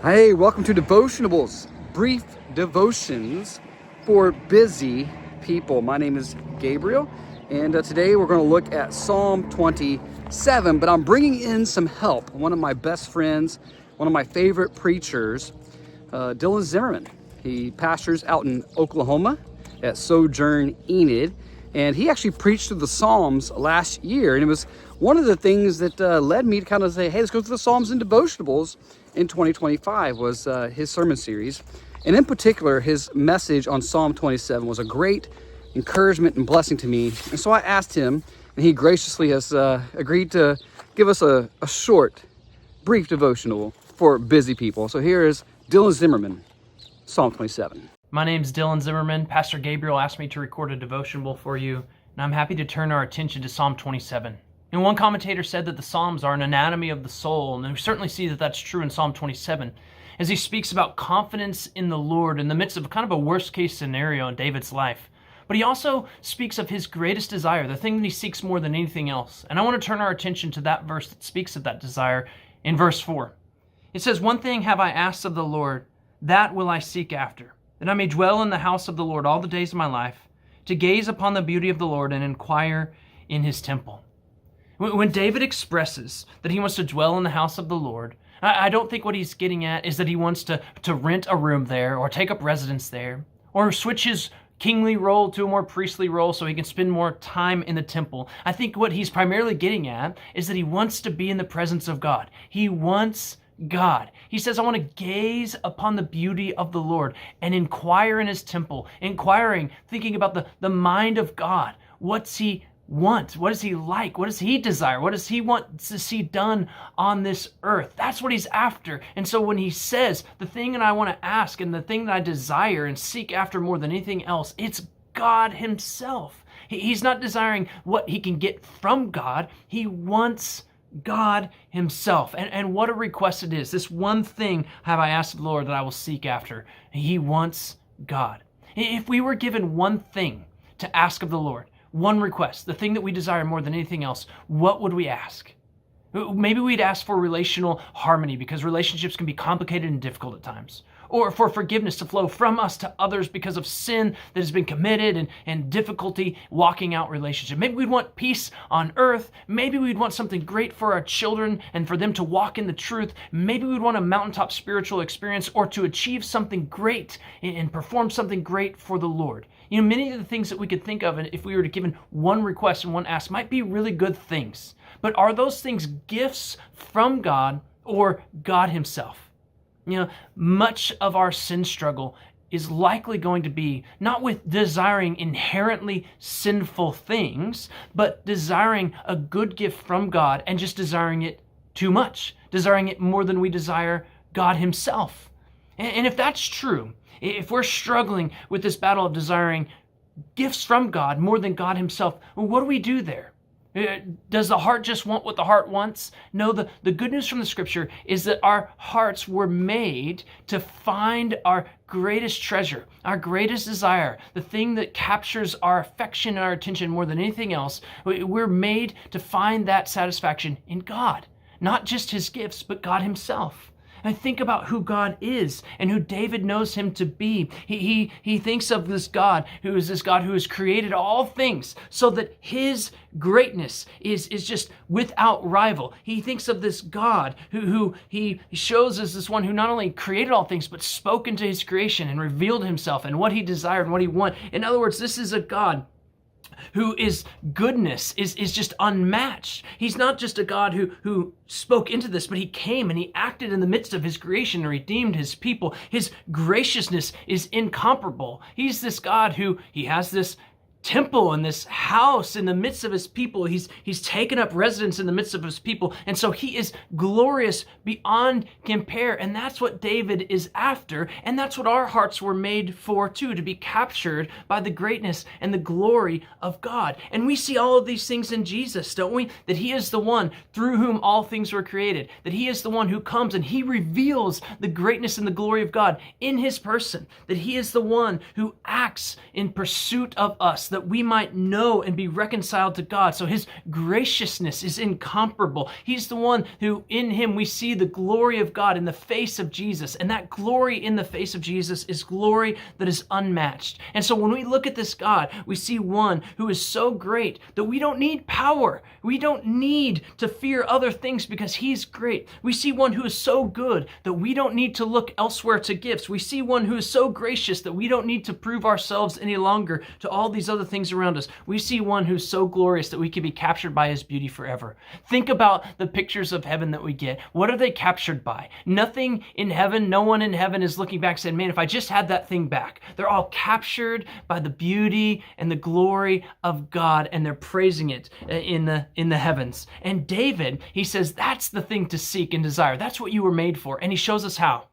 Hey, welcome to Devotionables, brief devotions for busy people. My name is Gabriel, and today we're going to look at Psalm 27, but I'm bringing in some help. One of my best friends, one of my favorite preachers, Dylan Zimmerman. He pastors out in Oklahoma at Sojourn Enid, and he actually preached through the Psalms last year, and it was one of the things that led me to kind of say, hey, let's go through the Psalms and Devotionables in 2025 was his sermon series. And in particular, his message on Psalm 27 was a great encouragement and blessing to me. And so I asked him, and he graciously has agreed to give us a short, brief devotional for busy people. So here is Dylan Zimmerman, Psalm 27. My name's Dylan Zimmerman. Pastor Gabriel asked me to record a devotional for you, and I'm happy to turn our attention to Psalm 27. And one commentator said that the Psalms are an anatomy of the soul, and we certainly see that that's true in Psalm 27, as he speaks about confidence in the Lord in the midst of kind of a worst-case scenario in David's life. But he also speaks of his greatest desire, the thing that he seeks more than anything else. And I want to turn our attention to that verse that speaks of that desire in verse 4. It says, "One thing have I asked of the Lord, that will I seek after, that I may dwell in the house of the Lord all the days of my life, to gaze upon the beauty of the Lord and inquire in his temple." When David expresses that he wants to dwell in the house of the Lord, I don't think what he's getting at is that he wants to rent a room there or take up residence there or switch his kingly role to a more priestly role so he can spend more time in the temple. I think what he's primarily getting at is that he wants to be in the presence of God. He wants God. He says, I want to gaze upon the beauty of the Lord and inquire in his temple, inquiring, thinking about the mind of God. What's he want? What does he like? What does he desire? What does he want to see done on this earth? That's what he's after. And so when he says, the thing that I want to ask and the thing that I desire and seek after more than anything else, it's God himself. He's not desiring what he can get from God. He wants God himself. And what a request it is. This one thing have I asked of the Lord that I will seek after. He wants God. If we were given one thing to ask of the Lord, one request, the thing that we desire more than anything else, what would we ask? Maybe we'd ask for relational harmony because relationships can be complicated and difficult at times. Or for forgiveness to flow from us to others because of sin that has been committed and difficulty walking out relationship. Maybe we'd want peace on earth. Maybe we'd want something great for our children and for them to walk in the truth. Maybe we'd want a mountaintop spiritual experience or to achieve something great and perform something great for the Lord. You know, many of the things that we could think of if we were to given one request and one ask might be really good things. But are those things gifts from God or God himself? You know, much of our sin struggle is likely going to be not with desiring inherently sinful things, but desiring a good gift from God and just desiring it too much, desiring it more than we desire God himself. And if that's true, if we're struggling with this battle of desiring gifts from God more than God himself, well, what do we do there? Does the heart just want what the heart wants? No, the good news from the scripture is that our hearts were made to find our greatest treasure, our greatest desire, the thing that captures our affection and our attention more than anything else. We're made to find that satisfaction in God, not just his gifts, but God himself. And think about who God is and who David knows him to be. He thinks of this God who has created all things so that his greatness is just without rival. He thinks of this God who he shows as this one who not only created all things, but spoke into his creation and revealed himself and what he desired and what he wanted. In other words, this is a God who is goodness is just unmatched. He's not just a God who spoke into this, but he came and he acted in the midst of his creation and redeemed his people. His graciousness is incomparable. He's this God he has this temple and this house in the midst of his people. He's taken up residence in the midst of his people. And so he is glorious beyond compare. And that's what David is after. And that's what our hearts were made for too, to be captured by the greatness and the glory of God. And we see all of these things in Jesus, don't we? That he is the one through whom all things were created. That he is the one who comes and he reveals the greatness and the glory of God in his person. That he is the one who acts in pursuit of us. that we might know and be reconciled to God. So his graciousness is incomparable. He's the one who, in him, we see the glory of God in the face of Jesus. And that glory in the face of Jesus is glory that is unmatched. And so when we look at this God, we see one who is so great that we don't need power. We don't need to fear other things because he's great. We see one who is so good that we don't need to look elsewhere to gifts. We see one who is so gracious that we don't need to prove ourselves any longer to all these other things around us. We see one who's so glorious that we can be captured by his beauty forever. Think about the pictures of heaven that we get. What are they captured by? Nothing in heaven, no one in heaven is looking back saying, man, if I just had that thing back. They're all captured by the beauty and the glory of God, and they're praising it in the heavens. And David, he says, that's the thing to seek and desire. That's what you were made for. And he shows us how.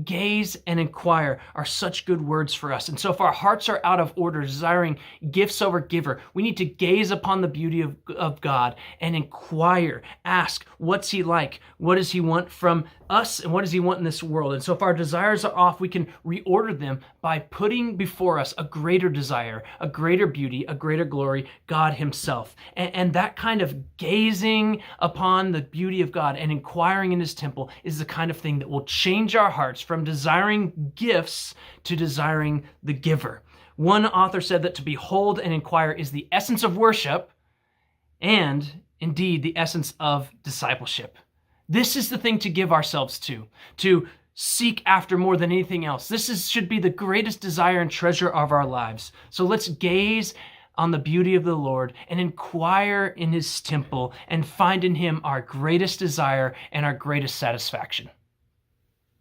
Gaze and inquire are such good words for us. And so if our hearts are out of order, desiring gifts over giver, we need to gaze upon the beauty of God and inquire, ask, what's he like? What does he want from us? And what does he want in this world? And so if our desires are off, we can reorder them by putting before us a greater desire, a greater beauty, a greater glory, God himself. And that kind of gazing upon the beauty of God and inquiring in his temple is the kind of thing that will change our hearts from desiring gifts to desiring the giver. One author said that to behold and inquire is the essence of worship and indeed the essence of discipleship. This is the thing to give ourselves to seek after more than anything else. Should be the greatest desire and treasure of our lives. So let's gaze on the beauty of the Lord and inquire in his temple and find in him our greatest desire and our greatest satisfaction.